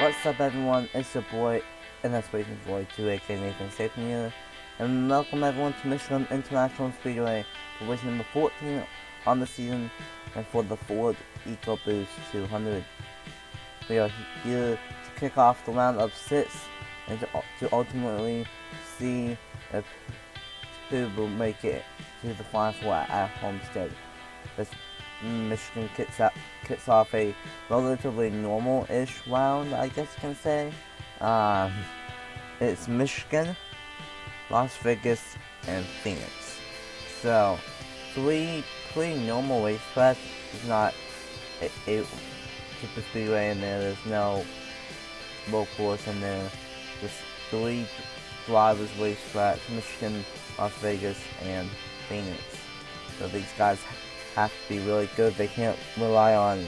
What's up, everyone? It's your boy, and that's Racing Boy 2, aka Nathan Stapleton here, and welcome everyone to Michigan International Speedway for race number 14 on the season, and for the Ford EcoBoost 200. We are here to kick off the round of 6, and to ultimately see if who will make it to the final four at Homestead. This Michigan kicks off a relatively normal-ish round, I guess you can say. It's Michigan, Las Vegas, and Phoenix. So, three pretty normal racetracks. It's not a super speedway in there. There's no low course in there. There's three drivers racetracks: Michigan, Las Vegas, and Phoenix. So these guys have to be really good. They can't rely on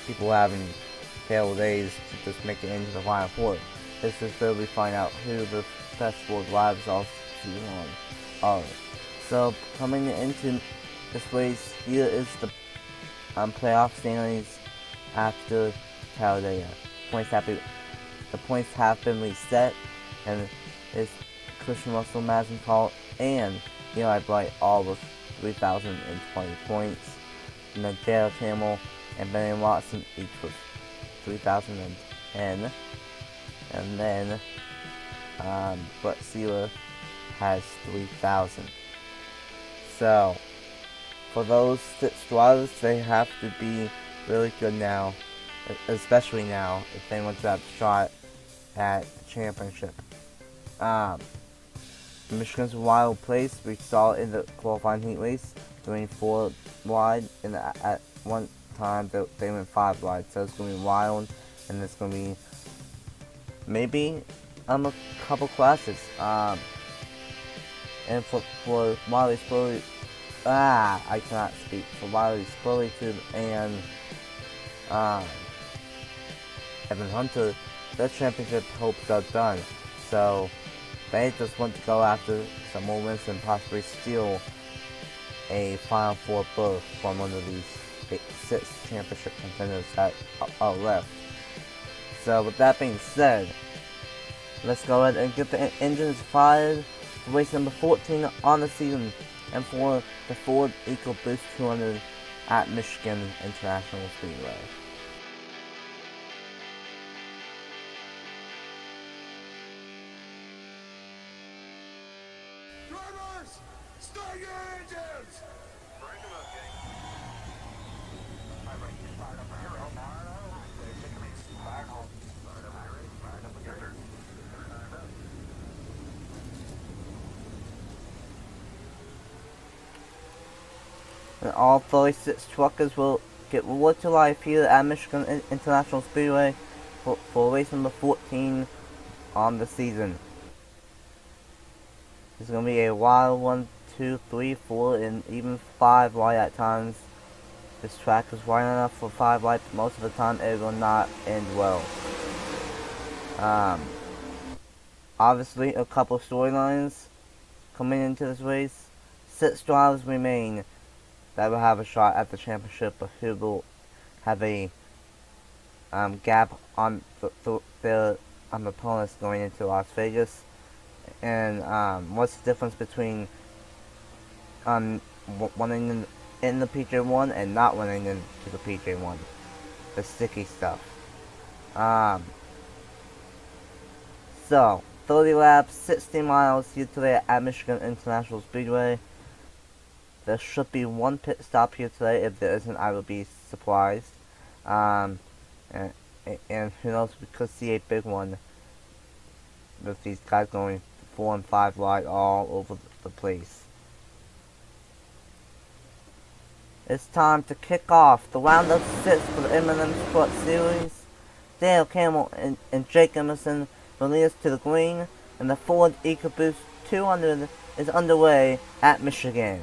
people having failed days to just make it into the final four. This is where we find out who the best four drivers all season are. So coming into this race, here is the playoff standings after Talladega. The points have been reset, and it's Christian Russell, Madison Call, and Eli Bright all with 3,020 points, and then Dale Campbell and Benny Watson each with 3,010, and then Brett Sealer has 3,000. So for those 6 drivers, they have to be really good now, especially now if they want to have a shot at the championship. Michigan's a wild place. We saw it in the qualifying heat race, doing 4 wide, and at one time they went 5 wide. So it's going to be wild, and it's going to be maybe a couple classes. And for Wiley Spurley, I cannot speak. For Wiley Spurley and Evan Hunter, their championship hopes are done. So they just want to go after some more wins and possibly steal a Final Four berth from one of these 6 championship contenders that are left. So with that being said, let's go ahead and get the engines fired for race number 14 on the season, and for the Ford EcoBoost 200 at Michigan International Speedway. Drivers, start your engines! And all 36 truckers will get rewarded to life here at Michigan International Speedway for race number 14 on the season. It's going to be a wild 1, 2, 3, 4, and even 5 wide at times. This track is wide enough for 5 wide, but most of the time it will not end well. Obviously, a couple storylines coming into this race. 6 drivers remain that will have a shot at the championship, but who will have a gap on their opponents going into Las Vegas. And what's the difference between winning in the PJ1 and not winning into the PJ1? The sticky stuff. So 30 laps, 60 miles here today at Michigan International Speedway. There should be 1 pit stop here today. If there isn't, I will be surprised. And who knows, we could see a big one with these guys going 4 and 5 wide all over the place. It's time to kick off the round of 6 for the M&M Truck Series. Dale Campbell and Jake Emerson will lead us to the green, and the Ford EcoBoost 200 is underway at Michigan.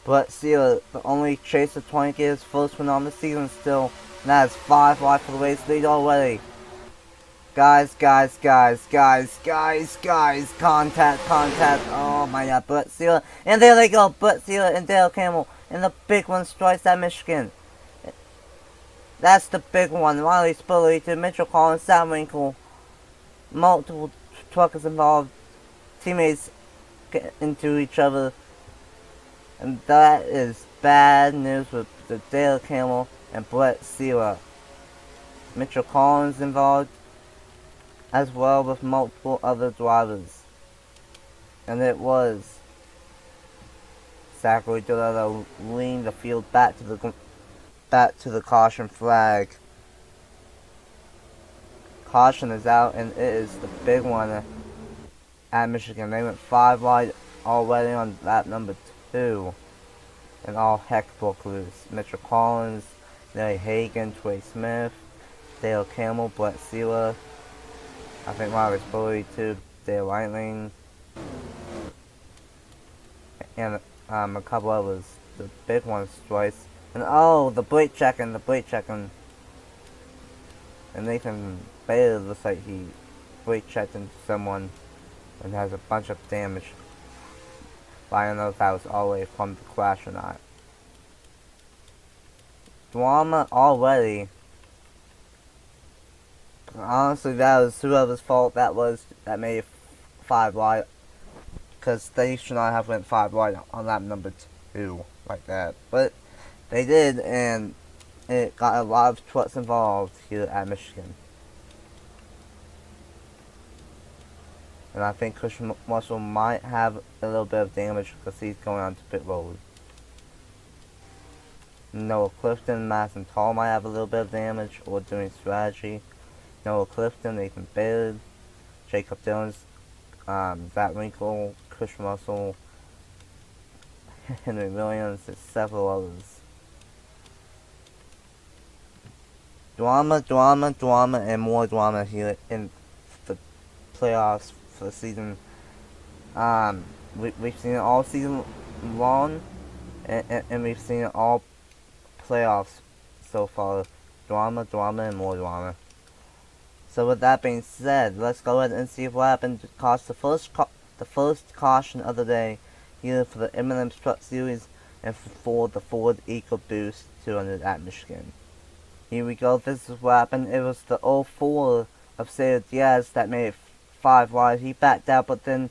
But still, the only chase of 20 is first win on the season still, and that is 5 wide for the race lead already. Guys, contact, oh my god, Brett Sealer, and there they go, Brett Sealer and Dale Campbell, and the big one strikes at Michigan. That's the big one. Riley Spurley to Mitchell Collins, Sam Winkle, multiple truckers involved, teammates get into each other, and that is bad news with the Dale Campbell and Brett Sealer. Mitchell Collins involved, as well with multiple other drivers, and it was Zachary Deletto leading the field back to the caution flag. Caution is out, and it is the big one at Michigan. They went 5 wide already on lap number 2, and all heck broke loose. Mitchell Collins, Nelly Hagan, Trey Smith, Dale Campbell, Brett Sealer, I think Riley Spurley too, Dale Lightning, and a couple others. The big ones twice. And oh, the brake checking. And Nathan Bailey looks like he brake checked into someone and has a bunch of damage. But I don't know if that was all the way from the crash or not. Drama already. Honestly, that was whoever's fault that made 5 wide. Because they should not have went 5 wide on lap number 2 like that. But they did, and it got a lot of trucks involved here at Michigan. And I think Christian Russell might have a little bit of damage because he's going on to pit road. Noah Clifton, Madison Tall might have a little bit of damage or doing strategy. Noah Clifton, Nathan Baird, Jacob Dillons, Zach Winkle, Christian Russell, Henry Williams, and several others. Drama, and more drama here in the playoffs for the season. We've seen it all season long, and we've seen it all playoffs so far. Drama, and more drama. So with that being said, let's go ahead and see what happened to cost the first caution of the day here for the M&M Truck Series and for the Ford EcoBoost 200 at Michigan. Here we go. This is what happened. It was the 04 of Cesar Diaz that made it 5 wide. He backed out, but then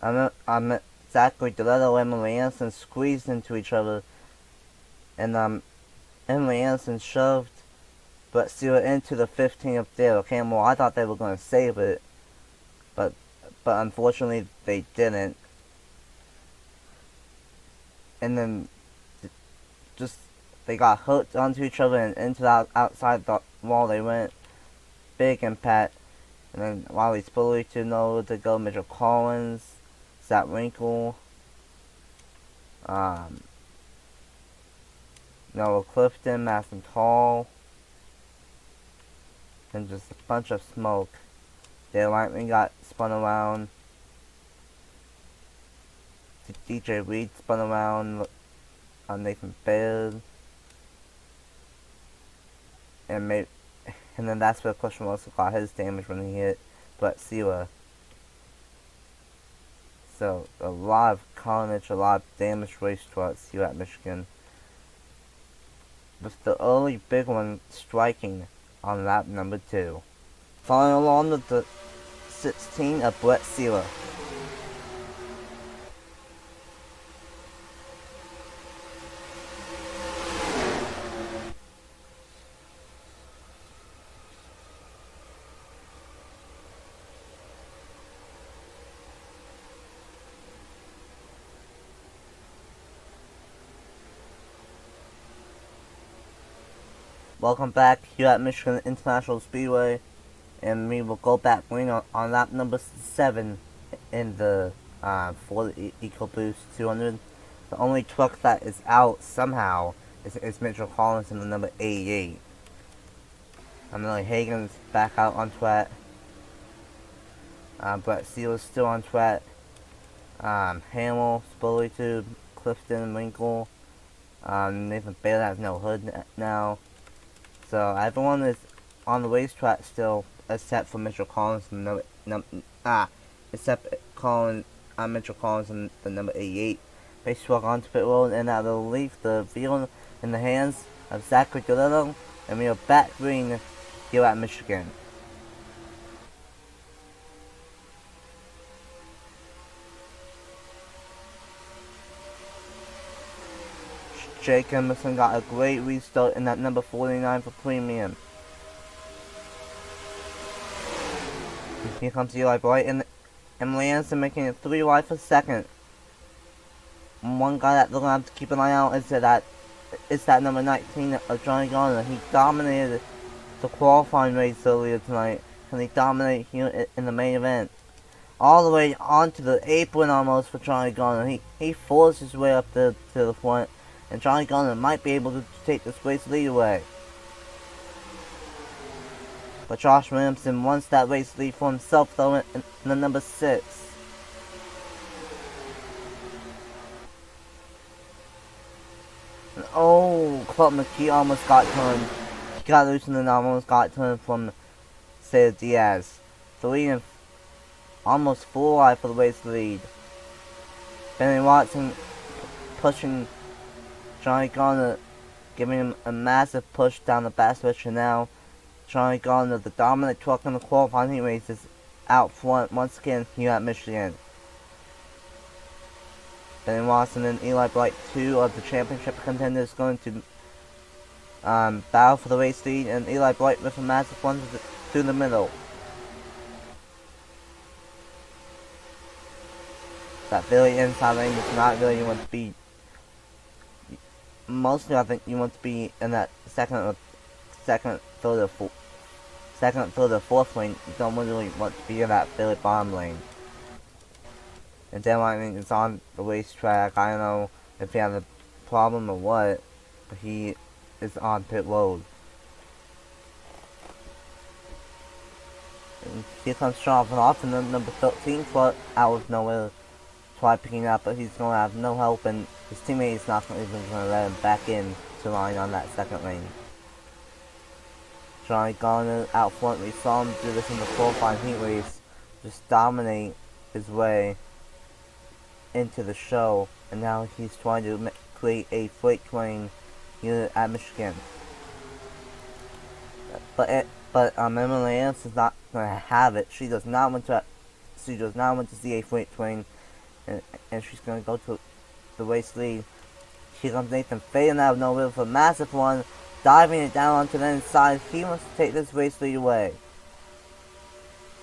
Zachary Deletto and Emily Anderson squeezed into each other, and Emily Anderson shoved Brett Sealer into the 15 of Dale Campbell. I thought they were going to save it, but unfortunately they didn't. And then just they got hooked onto each other and into the outside the wall they went. Big impact. And then Riley Spurley to know to go. Mitchell Collins, Zach Winkle, Noah Clifton, Madison Tall, and just a bunch of smoke. Dale Lightning got spun around. DJ Reed spun around on Nathan Baird. And then that's where Christian Russell got his damage when he hit Brett Sealer. So a lot of carnage, a lot of damaged race trucks here at Michigan. With the early big one striking on lap number 2. Following along with the 16 of Brett Sealer. Welcome back here at Michigan International Speedway, and we will go back green on lap number 7 in the Ford EcoBoost 200. The only truck that is out somehow is Mitchell Collins in the number 88. Millie Hagan's back out on track. Brett Sealer's still on track. Hamill, Spurley too, Clifton Winkle. Nathan Stapleton has no hood now. So everyone is on the racetrack still, except for Mitchell Collins and Mitchell Collins and the number 88. They struck onto pit road, and I believe the field in the hands of Zachary DeLillo, and we are back green here at Michigan. Jake Emerson got a great restart in that number 49 for premium. Here comes Eli Bright and Lanson making it 3 wide for second. One guy that they're going to have to keep an eye out is that number 19 of Johnny Garner. He dominated the qualifying race earlier tonight, and he dominated here in the main event. All the way onto the apron almost for Johnny Garner. He forced his way up to the front, and Johnny Garner might be able to take this race lead away. But Josh Williamson wants that race lead for himself though in the number 6. And Club McKee almost got turned. He got loose and then almost got turned from Cesar Diaz. 3 and almost 4 wide for the race lead. Benny Watson pushing Johnny Garner, giving him a massive push down the backstretch, and now Johnny Garner, the dominant truck in the qualifying heat race, is out front once again here at Michigan. Benny Watson and Eli Bright, 2 of the championship contenders, going to battle for the race lead, and Eli Bright with a massive one through the middle. That very inside lane is not really you want to be. Mostly, I think you want to be in that second, third, or fourth lane. You don't really want to be in that very bottom lane. And then I think it's on the racetrack. I don't know if he has a problem or what, but he is on pit road. And here comes Jonathan off, and then number 13 out of nowhere. Try picking up, but he's going to have no help, and his teammate is not even going to let him back in to line on that second lane. Johnny Garner out front. We saw him do this in the qualifying heat race, just dominate his way into the show, and now he's trying to create a freight train here at Michigan. But Emily Lance is not going to have it. She does not want to see a freight train. And she's going to go to the race lead. Here comes Nathan fading out of nowhere with a massive one, diving it down onto the inside. He wants to take this race lead away.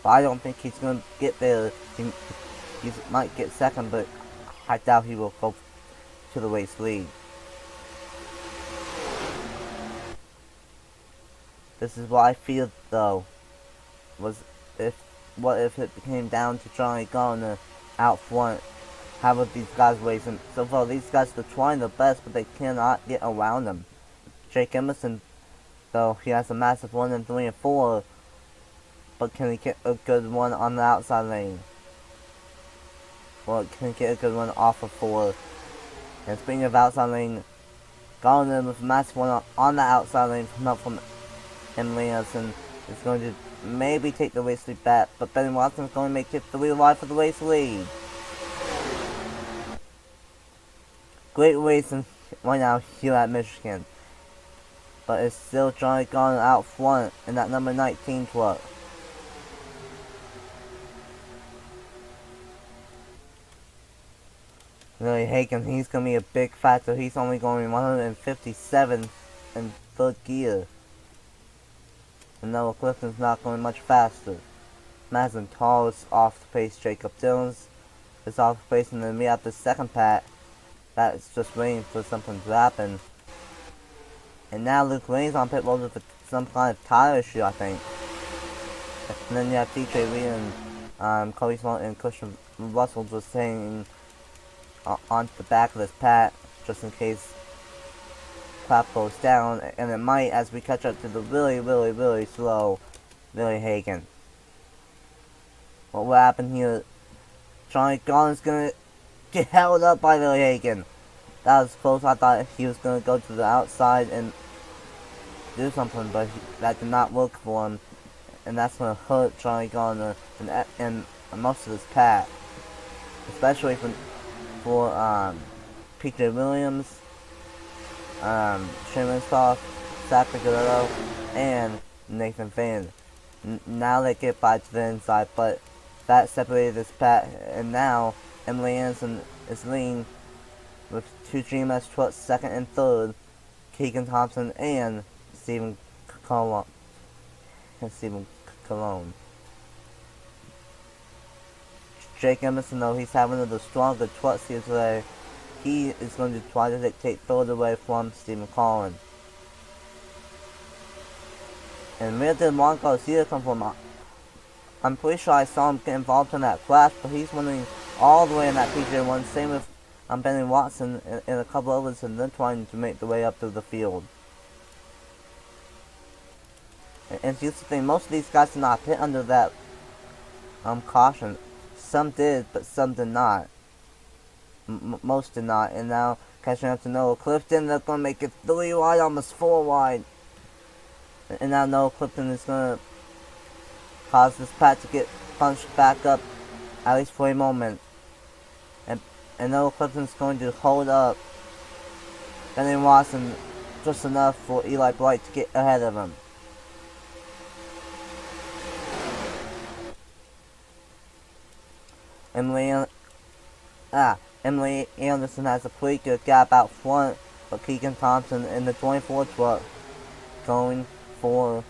But I don't think he's going to get there. He might get second, but I doubt he will go to the race lead. This is what I feel though. What if it came down to Johnny Garner out front? How would these guys racing? So far, these guys are trying their best, but they cannot get around them. Jake Emerson, though, he has a massive 1 and 3 and 4, but can he get a good one on the outside lane? Well, can he get a good one off of 4? And speaking of outside lane, Garner with a massive one on the outside lane from Emily Anderson is going to maybe take the race lead back, but Benny Watson is going to make it 3 wide for the race lead. Great racing right now here at Michigan, but it's still Johnny Garner out front in that number 19 truck. Really, Hagen, he's going to be a big factor. He's only going 157 in third gear. And Noah Clifton's not going much faster. Madison Tall is off the pace. Jacob Jones is off the pace, and then we have the second pack that's just waiting for something to happen. And now Luke Lane's on pit road with some kind of tire issue, I think. And then you have TJ Lee and Cody Smart and Christian Russell just hanging on the back of this pack just in case crap goes down, and it might as we catch up to the really slow Billy Hagen. What will happen here? Johnny Garner's gonna get held up by Billy Hagen. that was close. I thought he was going to go to the outside and do something, but that did not work for him. And that's going to hurt Charlie Gardner and most of his pack. Especially for PJ Williams, Shimmersoft, Zachary Guerrero, and Nathan Finn. Now they get by to the inside, but that separated this pack, and now Emily Anderson is leading with two GMS trucks, second and third, Keegan Thompson and Stephen Cologne. Jake Emerson, though he's having one of the stronger trucks here today, he is going to try to take third away from Stephen Collins. And where did Juan Garcia come from? I'm pretty sure I saw him get involved in that crash, but he's winning all the way in that PJ1. Same with Benny Watson and a couple others, and they're trying to make their way up through the field. And here's the thing, most of these guys did not pit under that caution. Some did, but some did not. Most did not. And now catching up to Noah Clifton, they're going to make it 3 wide, almost 4 wide. And now Noah Clifton is going to cause this pack to get punched back up, at least for a moment. And Noah Clifton's going to hold up Benny Watson just enough for Eli Bright to get ahead of him. Emily Anderson has a pretty good gap out front, but Keegan Thompson in the 24 truck was going for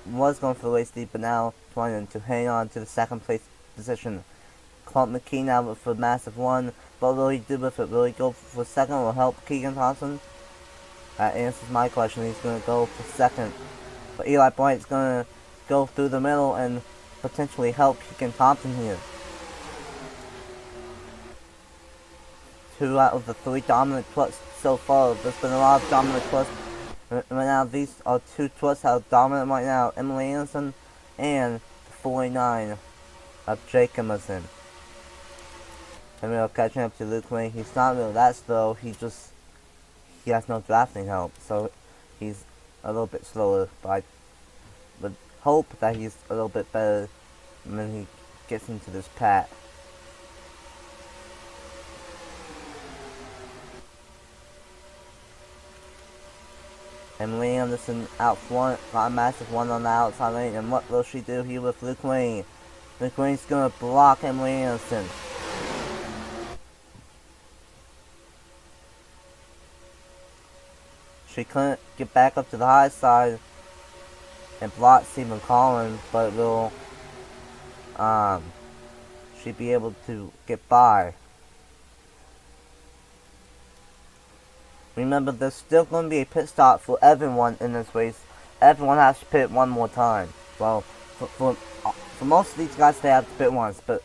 the race lead, but now trying to hang on to the second place position. Clint McKee now with a massive one, but will he do with it? Will he go for second or help Keegan Thompson? That answers my question. He's going to go for second, but Eli Bright's going to go through the middle and potentially help Keegan Thompson here. 2 out of the 3 dominant trucks so far. There's been a lot of dominant trucks. Right now, these are 2 trucks that are dominant right now. Emily Anderson and 49 of Jake Emerson. And we're catching up to Luke Wayne. He's not really that slow. He has no drafting help. So he's a little bit slower. But I would hope that he's a little bit better when he gets into this pack. Emily Anderson out front, got a massive one on the outside lane, and what will she do here with Luke Wayne? Luke Wayne's gonna block Emily Anderson. She couldn't get back up to the high side and block Stephen Collins, but will she be able to get by? Remember, there's still going to be a pit stop for everyone in this race. Everyone has to pit one more time. Well, for most of these guys, they have to pit once, but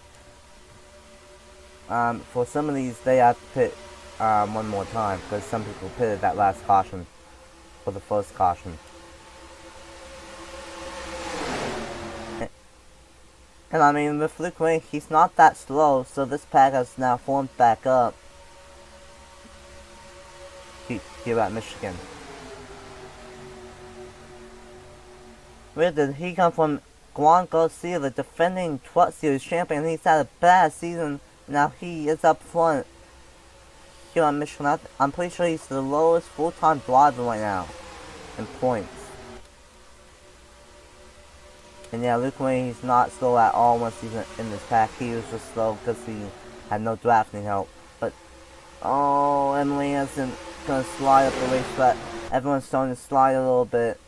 for some of these, they have to pit one more time, because some people pitted that last caution for the first caution. And I mean, with Luke Wayne, he's not that slow, so this pack has now formed back up here at Michigan. Where did he come from? Juan Garcia, the defending Truck Series champion. He's had a bad season. Now he is up front here at Michigan. I'm pretty sure he's the lowest full-time driver right now in points. And yeah, Luke Wayne, he's not slow at all once he's in this pack. He was just slow because he had no drafting help. But, oh, Emily Anderson gonna slide up the racetrack. Everyone's starting to slide a little bit.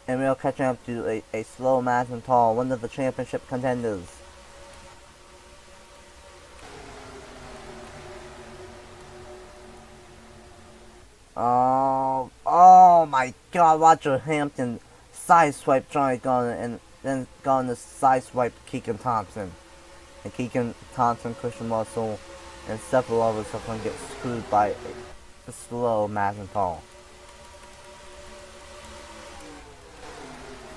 And we're catching up to a slow Madison Tall, one of the championship contenders. Oh my god, Roger Hampton sideswipe Johnny Garner and then Garner sideswipe Keegan Thompson. And Keegan Thompson, Christian Russell, and several others are going to get screwed by the slow Madison Tall.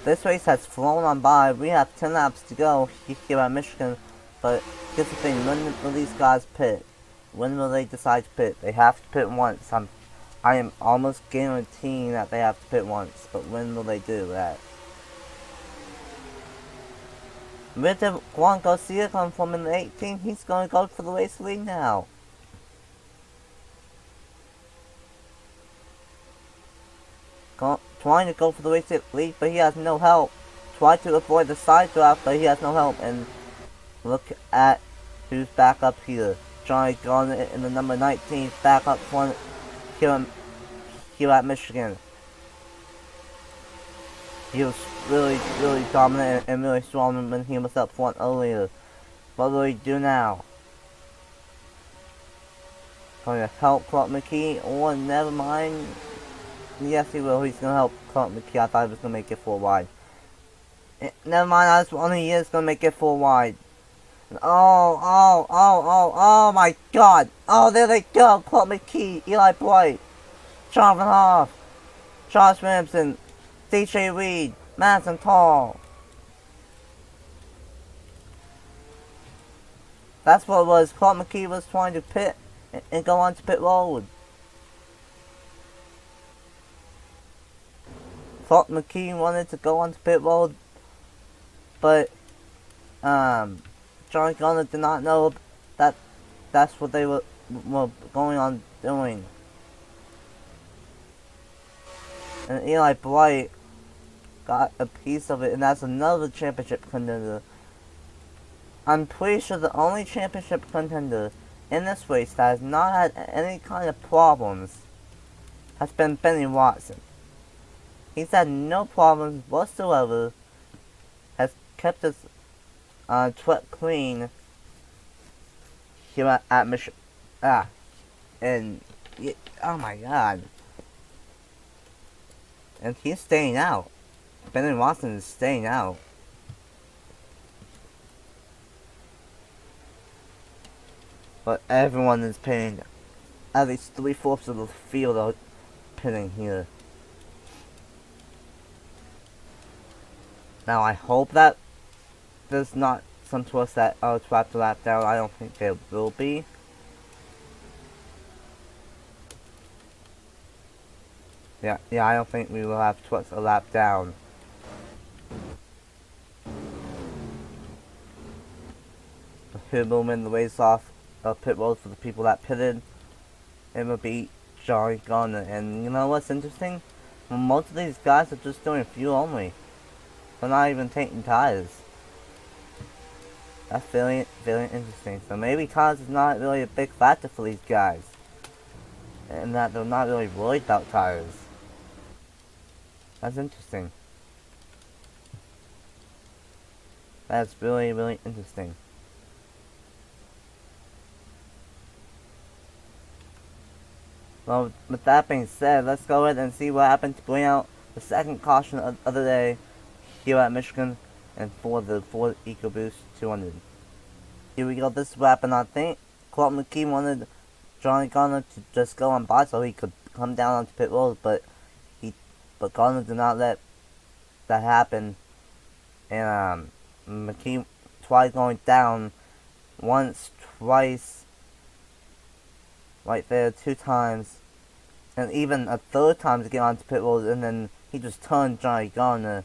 This race has flown on by. We have 10 laps to go here at Michigan, but here's the thing, none of these guys pit. when will they decide to pit? They have to pit once. I am almost guaranteeing that they have to pit once, but when will they do that? With the Juan Garcia come from in the 18, he's going to go for the race lead now. Trying to go for the race lead, but he has no help. Try to avoid the side draft, but he has no help. And look at who's back up here. Johnny Garner in the number 19 back up front here at Michigan. He was really dominant and really strong when he was up front earlier. What will he do now? Going to help Clark McKee? Or never mind. Yes, he will. He's going to help Clark McKee. I thought he was going to make it 4 wide. Never mind, that's only he is going to make it 4 wide. Oh my god. Oh, there they go. Clark McKee, Eli Bright, Jonathan Hoff, Josh Ramson, DJ Reed, Madison Tall. That's what it was. Clark McKee was trying to pit and go on to pit road. Clark McKee wanted to go on to pit road, but Johnny Garner did not know that that's what they were going on doing. And Eli Bright got a piece of it, and that's another championship contender. I'm pretty sure the only championship contender in this race that has not had any kind of problems has been Benny Watson. He's had no problems whatsoever, has kept his truck clean here at Michigan. And oh my god. And he's staying out. Benny Watson is staying out. But everyone is pitting. At least 3/4 of the field are pitting here. Now I hope that there's not some twists that are trapped to lap down. I don't think there will be. Yeah, I don't think we will have twists a lap down. Who will win the race off pit road for the people that pitted? It will be Johnny Garner. And you know what's interesting? Well, most of these guys are just doing fuel only. They're not even taking tires. That's very interesting. So maybe tires is not really a big factor for these guys. And that they're not really worried about tires. That's interesting. That's really interesting. Well, with that being said, let's go ahead and see what happened to bring out the second caution of the day here at Michigan and for the Ford EcoBoost 200. Here we go, this is what happened. I think Clark McKee wanted Johnny Garner to just go on by so he could come down onto pit road, but Garner did not let that happen. And McKee tried going down once, twice, right there, 2 times, and even a 3rd time to get onto pit road, and then he just turned Johnny Garner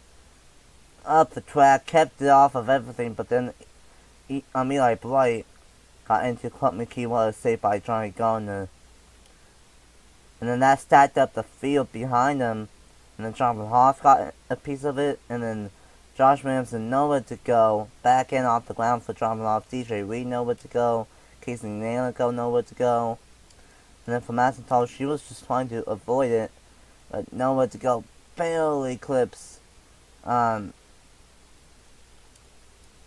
up the track, kept it off of everything, but then Eli Bright got into Clark McKee while it was saved by Johnny Garner. And then that stacked up the field behind him, and then Jonathan Hoff got a piece of it, and then Josh Ramson nowhere to go, back in off the ground for Jonathan Hoff, DJ Reed nowhere to go, Casey Nailico nowhere to go. And then for Madison Tall, she was just trying to avoid it, but nowhere to go, barely clips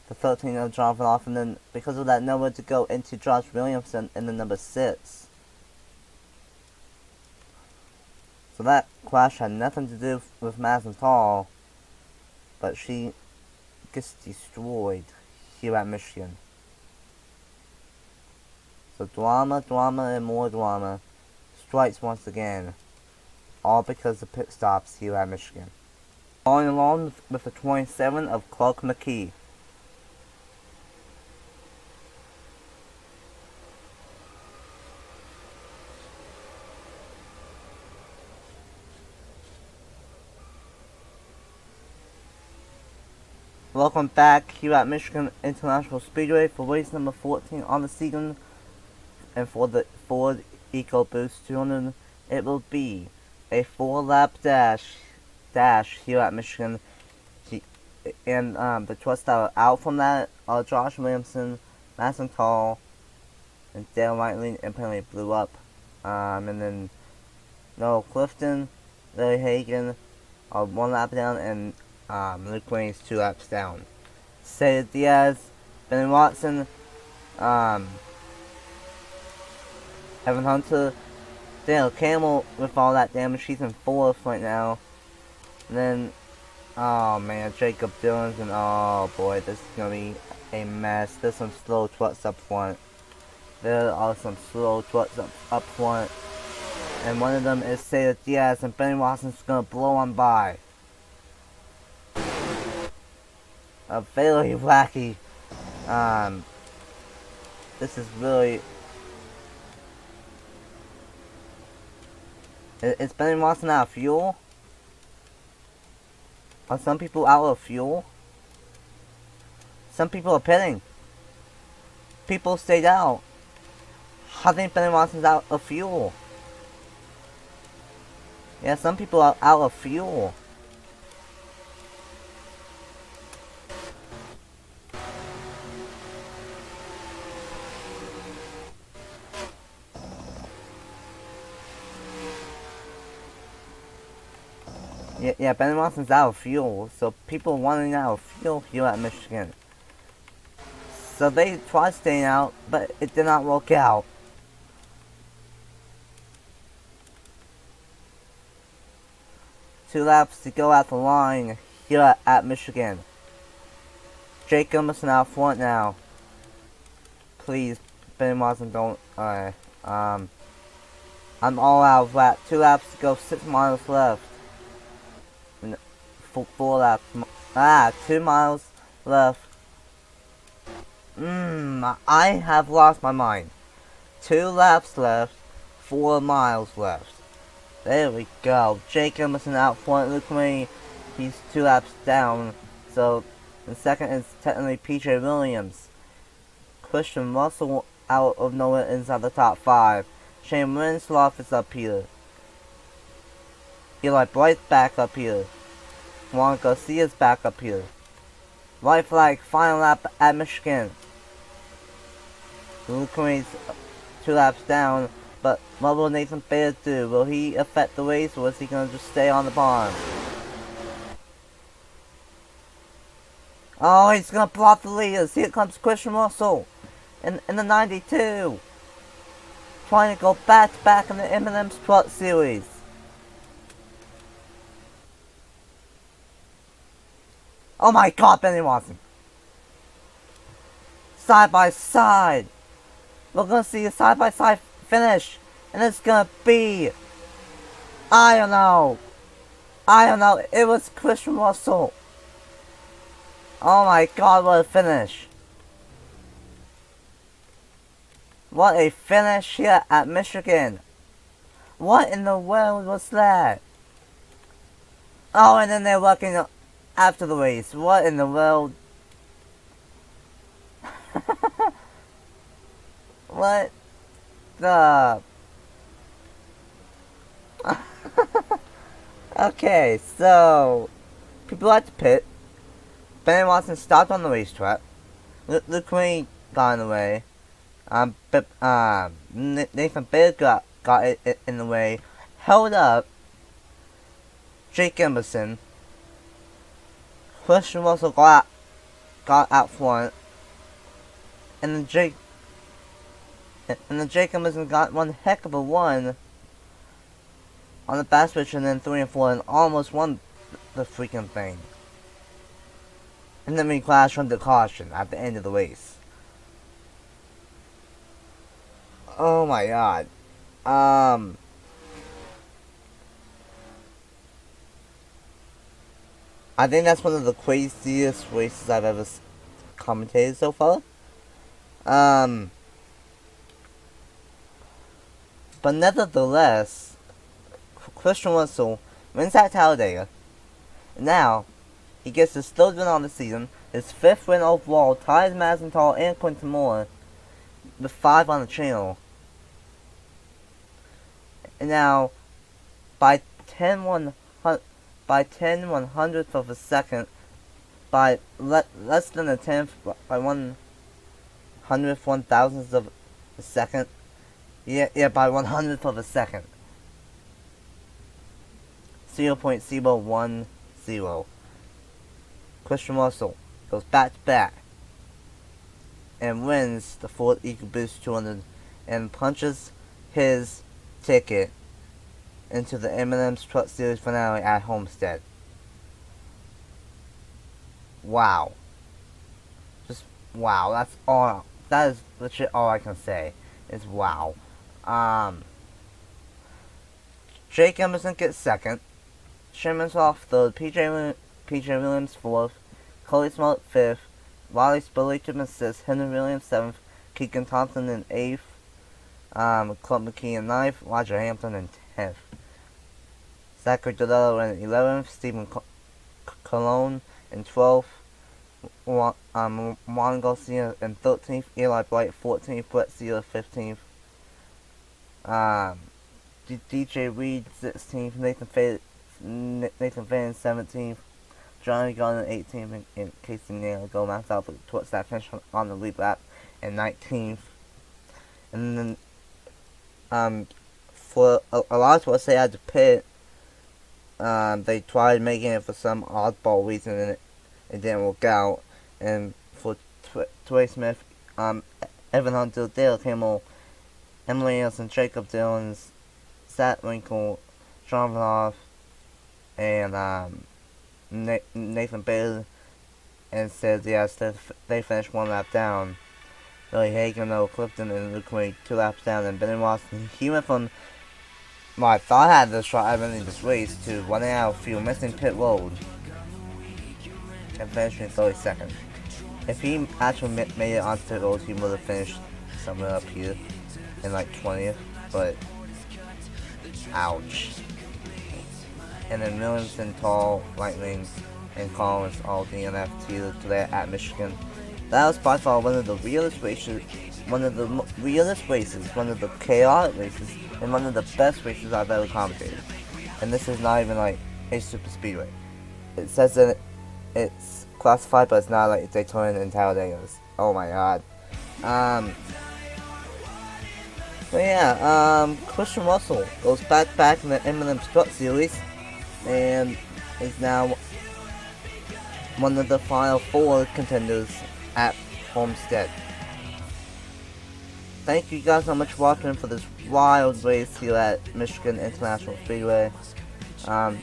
the 13 of Jonathan Hoff, and then because of that, nowhere to go into Josh Williamson in the number 6. So that crash had nothing to do with Madison Tall, but she gets destroyed here at Michigan. So drama, and more drama. Strikes once again. All because of pit stops here at Michigan. Following along with the 27 of Clark McKee. Welcome back here at Michigan International Speedway for race number 14 on the season, and for the Ford EcoBoost 200, it will be a 4-lap dash here at Michigan. And the trucks that are out from that are Josh Williamson, Madison Tall, and Dale Whiteley, and apparently blew up. And then Noah Clifton, Larry Hagan are 1 lap down, and Luke Wayne is 2 laps down. Cesar Diaz, Benny Watson, Evan Hunter, Dale Campbell with all that damage. He's in 4th right now. And then, oh man, Jacob Dillons, and oh boy, this is gonna be a mess. There's some slow trucks up front. There are some slow trucks up front. And one of them is Cesar Diaz, and Benny Watson's gonna blow on by. A very wacky, this is really, is Benny Watson out of fuel? Are some people out of fuel? Some people are pitting. People stayed out. I think Benny Watson's out of fuel. Yeah, some people are out of fuel. Yeah, Benny Watson's out of fuel, so people wanting out of fuel here at Michigan. So they tried staying out, but it did not work out. Two laps to go at the line here at Michigan. Jake Emerson out front now. Please, Benny Watson, don't. I'm all out of lap. 2 laps to go, 6 miles left. 4 laps. 2 miles left. I have lost my mind. 2 laps left. 4 miles left. There we go. Jake Emerson out front. Look at me. He's 2 laps down. So, the second is technically PJ Williams. Christian Russell out of nowhere inside the top 5. Shane Winslow is up here. Eli Bright's back up here. Juan Garcia's back up here. White flag, final lap at Michigan. Luke Wayne's 2 laps down, but what will Nathan Stapleton do? Will he affect the race, or is he going to just stay on the barn? Oh, he's going to block the leaders. Here comes Christian Russell in the 92. Trying to go back to back in the M&M's Truck Series. Oh my god, Benny Watson. Side by side. We're gonna see a side by side finish. And it's gonna be, I don't know. It was Christian Russell. Oh my god, what a finish. What a finish here at Michigan. What in the world was that? Oh, and then they're looking after the race. What in the world? What the? Okay, so people at the pit. Benny Watson stopped on the racetrack. Luke Wayne got in the way. Nathan Stapleton got it in the way. Held up Jake Emerson. Christian Russell got out front, and then Jake Emerson got one heck of a run on the back switch, and then 3 and 4, and almost won the freaking thing. And then we crashed under caution at the end of the race. Oh my god. I think that's one of the craziest races I've ever commentated so far. But nevertheless, Christian Russell wins at Talladega. Now, he gets his third win on the season, his 5th win overall, ties Mazenthal and Quinton Moore with 5 on the channel. And now, by 10 100th of a second, by less than a tenth, by 100th 1,000th of a second. Yeah, by 100th of a second. 0.010. Christian Russell goes back to back and wins the Ford EcoBoost 200 and punches his ticket into the M&M's Truck Series finale at Homestead. Wow. Just wow. That's all. That is legit all I can say. Is wow. Jake Emerson gets 2nd. Sherman's off 3rd. PJ Williams 4th. Cody Smollett 5th. Riley Spillane 6th. Henry Williams 7th. Keegan Thompson in 8th. Club McKee in 9th. Roger Hampton in 10th. Zachary Delello in 11th. Stephen Colon in 12th. Juan Garcia in 13th. Eli Bright 14th. Brett Sealer 15th. DJ Reed 16th. Nathan Faye 17th. Johnny Gunn in 18th. And Casey Naylor go max out towards that finish on the lead lap in 19th. And then for a lot of us they had to pit. They tried making it for some oddball reason and it didn't work out. And for Trey Smith, Evan Hunter, Dale Kimmel, Emily Anderson, Jacob Dillons, Sat Winkle, John Vanoff, and Nathan Bailey, and said yes, they finished 1 lap down. Billy Hagan, Noah Clifton, and Luke Wade 2 laps down, and Benny Watson, he went from what I thought I had this shot at winning this race to running out of fuel, missing pit road, and finishing 32nd. If he actually made it onto pit road, he would have finished somewhere up here in like 20th, but ouch. And then Williamson, Tall, Lightning, and Collins all DNF today at Michigan. That was by far one of the realest races, one of the chaotic races, and one of the best races I've ever commentated. And this is not even like a super speedway. It says that it's classified, but it's not like Daytona and Talladega's. Oh my god. But yeah, Christian Russell goes back in the M&M's Truck Series, and is now one of the final 4 contenders at Homestead. Thank you guys so much for watching for this wild race here at Michigan International Speedway. A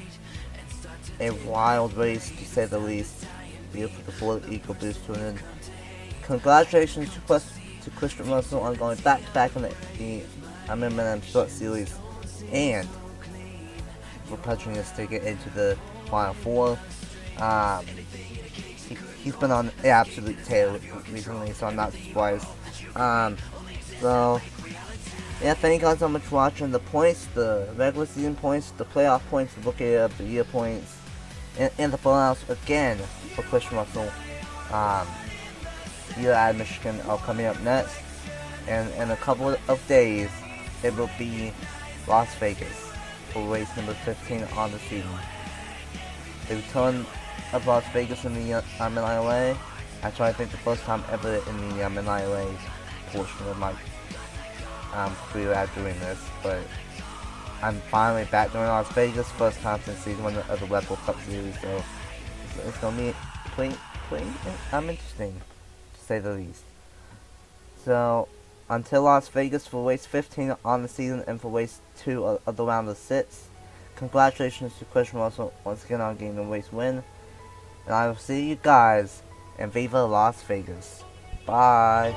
wild race to say the least. Here for the Ford EcoBoost 200. Congratulations to Christian Russell on going back in the M&M Truck Series and for punching his ticket into the final 4. He's been on an absolute tear recently, so I'm not surprised. So yeah, thank you guys so much for watching. The points, the regular season points, the playoff points, the Rookie of the Year points, and the bonus again for Christian Russell. Here at Michigan are coming up next, and in a couple of days it will be Las Vegas for race number 15 on the season. The return of Las Vegas in the NIRA. Actually, I think the first time ever in the NIRA portion of my career at doing this, but I'm finally back doing Las Vegas, first time since season 1 of the Red Bull Cup Series, so it's gonna be pretty interesting, to say the least. So, until Las Vegas for race 15 on the season and for race 2 of the round of 6, congratulations to Christian Russell once again on getting the race win, and I will see you guys in Viva Las Vegas. Bye.